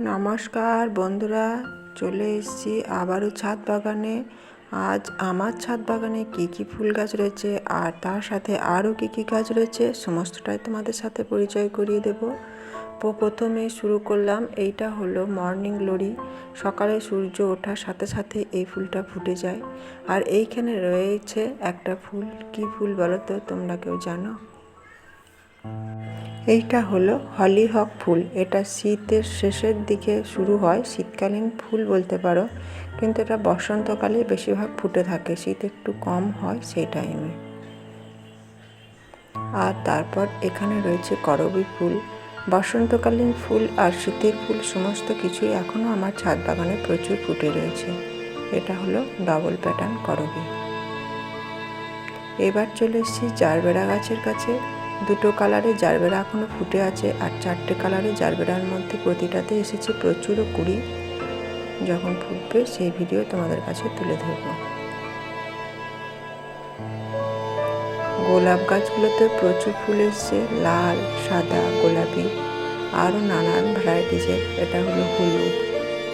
নমস্কার বন্ধুরা, চলে এসেছি আবারও ছাদ বাগানে। আজ আমার ছাদ বাগানে কি কি ফুল গাছ রয়েছে আর তার সাথে আরও কি কি গাছ রয়েছে সমস্তটাই তোমাদের সাথে পরিচয় করিয়ে দেব। প্রথমে শুরু করলাম, এইটা হলো মর্নিং গ্লোরি। সকালে সূর্য ওঠার সাথে সাথে এই ফুলটা ফুটে যায়। আর এইখানে রয়েছে একটা ফুল, কি ফুল বলো তো, তোমরা কেউ জানো? এইটা হলো হলিহক ফুল। এটা শীতের শেষের দিকে শুরু হয়, শীতকালীন ফুল বলতে পারো, কিন্তু এটা বসন্তকালে বেশিরভাগ ফুটে থাকে, শীত একটু কম হয় সেই টাইমে। আর তারপর এখানে রয়েছে করবী ফুল। বসন্তকালীন ফুল আর শীতের ফুল সমস্ত কিছুই এখনও আমার ছাদ বাগানে প্রচুর ফুটে রয়েছে। এটা হলো ডবল প্যাটার্ন করবী। এবার চলে এসেছি জারবেরা গাছের কাছে। দুটো কালারে জারবেরা এখনও ফুটে আছে আর চারটে কালারে জারবেরার মধ্যে প্রতিটাতে এসেছে প্রচুর কুড়ি। যখন ফুটবে সেই ভিডিও তোমাদের কাছে তুলে ধরব। গোলাপ গাছগুলোতে প্রচুর ফুল এসছে, লাল, সাদা, গোলাপি, আরও নানান ভ্যারাইটিসের। এটা হলো হলুদ।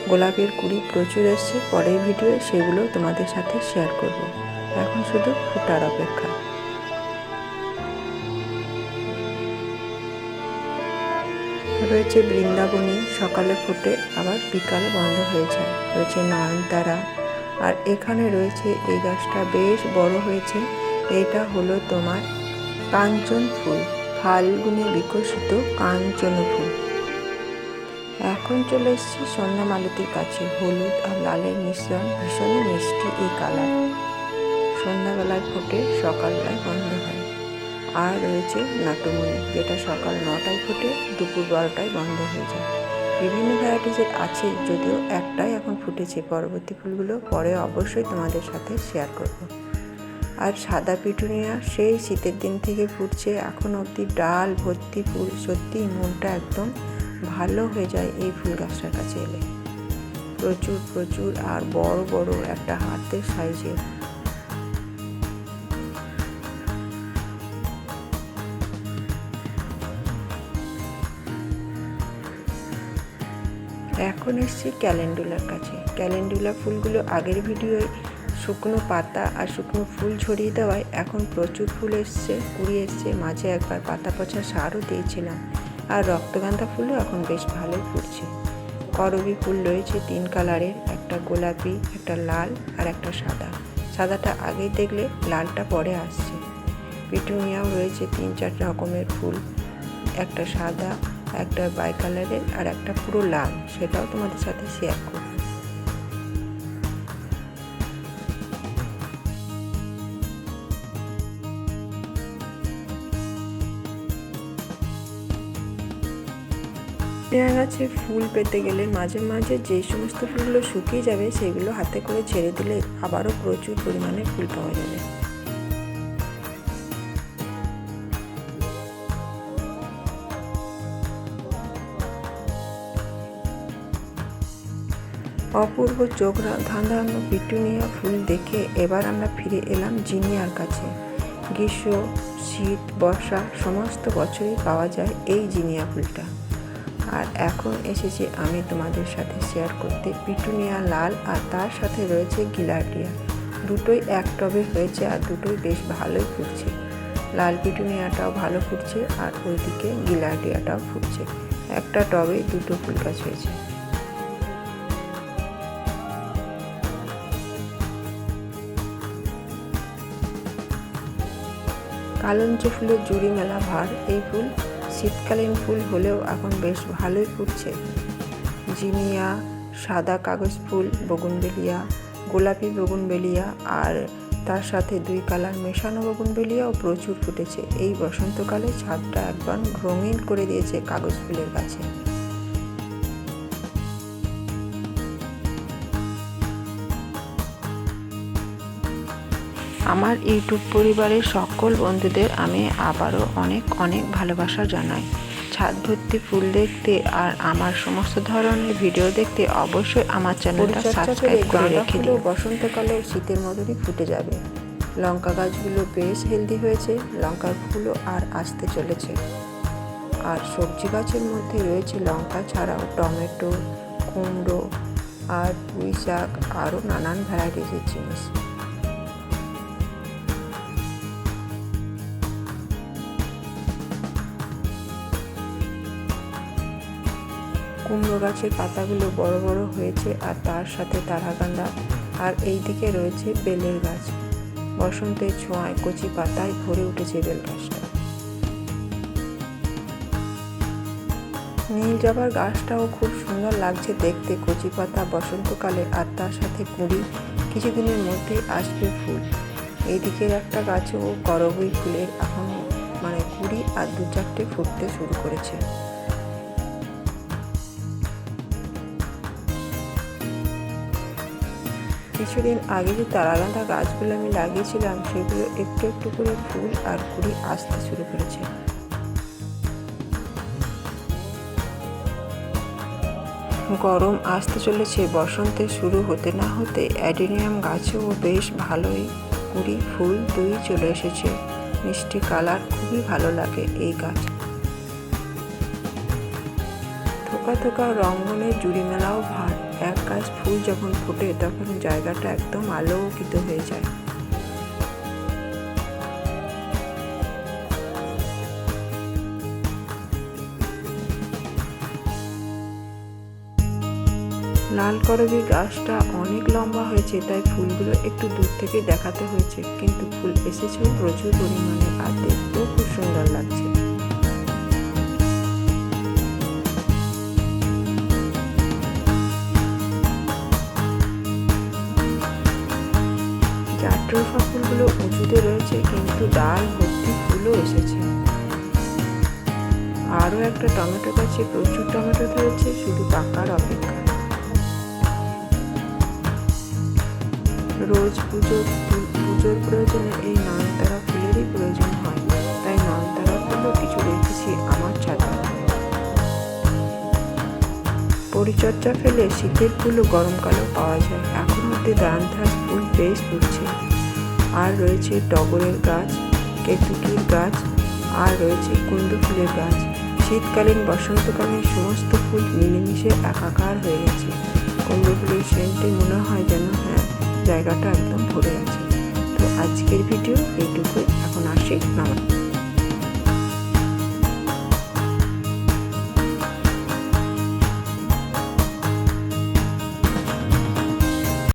গোলাপের কুড়ি প্রচুর এসছে, পরের ভিডিও সেগুলো তোমাদের সাথে শেয়ার করব। এখন শুধু ফুটার অপেক্ষা। রয়েছে বৃন্দাবনী, সকালে ফুটে আবার বিকালে বন্ধ হয়ে যায়। রয়েছে নয়নতারা। আর এখানে রয়েছে এই গাছটা বেশ বড় হয়েছে, এইটা হলো তোমার কাঞ্চন ফুল, ফাল্গুনে বিকশিত কাঞ্চন ফুল। এখন চলে এসেছি সন্ধ্যা মালতীর কাছে। হলুদ আর লালের মিশ্রণ, ভীষণই মিষ্টি এই কালার। সন্ধ্যাবেলায় ফোটে, সকালবেলায় বন্ধ হয়। আর রয়েছে নাটমণি, যেটা সকাল 9টায় ফোটে, দুপুর 12টায় বন্ধ হয়ে যায়। বিভিন্ন ভ্যারাইটিসের আছে, যদিও একটাই এখন ফুটেছে। পরবর্তী ফুলগুলো পরে অবশ্যই তোমাদের সাথে শেয়ার করব। আর সাদা পিটুনিয়া সেই শীতের দিন থেকে ফুটছে, এখন অবধি ডাল ভর্তি ফুল। সত্যি মনটা একদম ভালো হয়ে যায় এই ফুল গাছটার কাছে এলে। প্রচুর প্রচুর আর বড় বড়, একটা হাতের সাইজের। এখন এসছি ক্যালেন্ডুলার কাছে। ক্যালেন্ডুলা ফুলগুলো আগের ভিডিওয় শুকনো পাতা আর শুকনো ফুল ছড়িয়ে দেওয়ায় এখন প্রচুর ফুল এসছে, কুড়ি এসছে। মাঝে একবার পাতা পচা সারও দিয়েছিলাম। আর রক্তগাঁদা ফুলও এখন বেশ ভালোই ফুটছে। করবী ফুল রয়েছে 3 কালারের, একটা গোলাপি, একটা লাল আর একটা সাদা। সাদাটা আগে দেখলে লালটা পরে আসছে। পিটুনিয়াও রয়েছে 3-4 রকমের ফুল, একটা সাদা, একটা বাই কালারের আর একটা পুরো লাল, সেটাও তোমাদের সাথে শেয়ার করব। পেঁয়া গাছে ফুল পেতে গেলে মাঝে মাঝে যে সমস্ত ফুলগুলো শুকিয়ে যাবে সেগুলো হাতে করে ছেড়ে দিলে আবারও প্রচুর পরিমাণে ফুল পাওয়া যাবে। অপূর্ব চোখ ধাঁধানো পিটুনিয়া ফুল দেখে এবার আমরা ফিরে এলাম জিনিয়ার কাছে। গ্রীষ্ম, শীত, বর্ষা সমস্ত বছরই পাওয়া যায় এই জিনিয়া ফুলটা। আর এখন এসেছি আমি তোমাদের সাথে শেয়ার করতে পিটুনিয়া লাল, আর তার সাথে রয়েছে গিলার্ডিয়া। দুটোই এক টবে হয়েছে আর দুটোই বেশ ভালোই ফুটছে। লাল পিটুনিয়াটাও ভালো ফুটছে আর ওইদিকে গিলার্ডিয়াটাও ফুটছে। একটা টবে দুটো ফুল গাছ হয়েছে। কালঞ্চ ফুলের জুড়ি মেলা ভার এই ফুল। শীতকালীন ফুল হলেও এখন বেশ ভালোই ফুটছে। জিনিয়া, সাদা কাগজ ফুল, বগুনবেলিয়া, গোলাপি বগুনবেলিয়া আর তার সাথে 2 কালার মেশানো বগুনবেলিয়াও প্রচুর ফুটেছে। এই বসন্তকালে ছাদটা একবার রঙিন করে দিয়েছে কাগজ ফুলের গাছে। আমার ইউটিউব পরিবারের সকল বন্ধুদের আমি আবারও অনেক অনেক ভালোবাসা জানাই। ছাদ ভর্তি ফুল দেখতে আর আমার সমস্ত ধরনের ভিডিও দেখতে অবশ্যই আমার চ্যানেলটা সাবস্ক্রাইব করে রেখে দিও। বসন্তকালে শীতের মতনই ফুটে যাবে। লঙ্কা গাছগুলো বেশ হেলদি হয়েছে, লঙ্কার ফুলও আর আসতে চলেছে। আর সবজি গাছের মধ্যে রয়েছে লঙ্কা ছাড়াও টমেটো, কুমড়ো আর পুঁই শাক, আরও নানান ভ্যারাইটিসের জিনিস। কুমড়ো গাছের পাতাগুলো বড় বড় হয়েছে আর তার সাথে তারাকান্দা। আর এই দিকে রয়েছে বেলের গাছ। বসন্তের ছোঁয়ায় কচি পাতায় ভরে উঠেছে বেল গাছটা। নীল জবার গাছটাও খুব সুন্দর লাগছে দেখতে, কচি পাতা বসন্তকালে আর তার সাথে কুঁড়ি। কিছুদিনের মধ্যেই আসবে ফুল। এই দিকের একটা গাছেও করবী ফুলের এখন কুঁড়ি আর 2-4টে ফুটতে শুরু করেছে। কিছুদিন আগে যে তারাকান্দা গাছগুলো আমি লাগিয়েছিলাম সেগুলো একটু একটু করে ফুল আর কুঁড়ি আসতে শুরু করেছে। গরম আসতে চলেছে, বসন্তে শুরু হতে না হতে অ্যাডেনিয়াম গাছেও বেশ ভালোই কুঁড়ি ফুল দুই চলে এসেছে। মিষ্টি কালার, খুবই ভালো লাগে এই গাছ। থোকা থোকা রঙ্গনের জুড়ি মেলাও ভার। এক গাছ ফুল যখন ফোটে তখন জায়গাটা একদম আলোকিত হয়ে যায়। লাল করবী গাছটা অনেক লম্বা হয়েছে, তাই ফুলগুলো একটু দূর থেকে দেখাতে হয়েছে, কিন্তু ফুল এসেছেও প্রচুর পরিমাণে আর দেখতেও খুব সুন্দর লাগছে। জাট্রোফা ফুলগুলো উঁচুতে রয়েছে, কিন্তু ডাল ভর্তি ফুলও এসেছে। আরও একটা টমেটো গাছে প্রচুর টমেটো ধরেছে, শুধু পাকার অপেক্ষা। রোজ পুজোর প্রয়োজনে এই নয়নতারা ফুলেরই প্রয়োজন হয়, তাই নয়নতারা ফুলও কিছু রেখেছি আমার ছাদে। পরিচর্যা ফেলে শীতের ফুলও গরমকালেও পাওয়া যায়। এখন অব্দি দায়ানথ্রাস ফুল বেশ ফুটছে। আর রয়েছে টগরের গাছ, কেতকীর গাছ, আর রয়েছে কুন্দ ফুলের গাছ। শীতকালীন বসন্তকালীন সমস্ত ফুল মিলেমিশে একাকার হয়ে গেছে। কুন্দ ফুলের সেন্টে মনে হয় যেন জায়গাটা একদম ভরে আছে। তো আজকের ভিডিও এইটুকুই। এখন আসি, নমস্কার।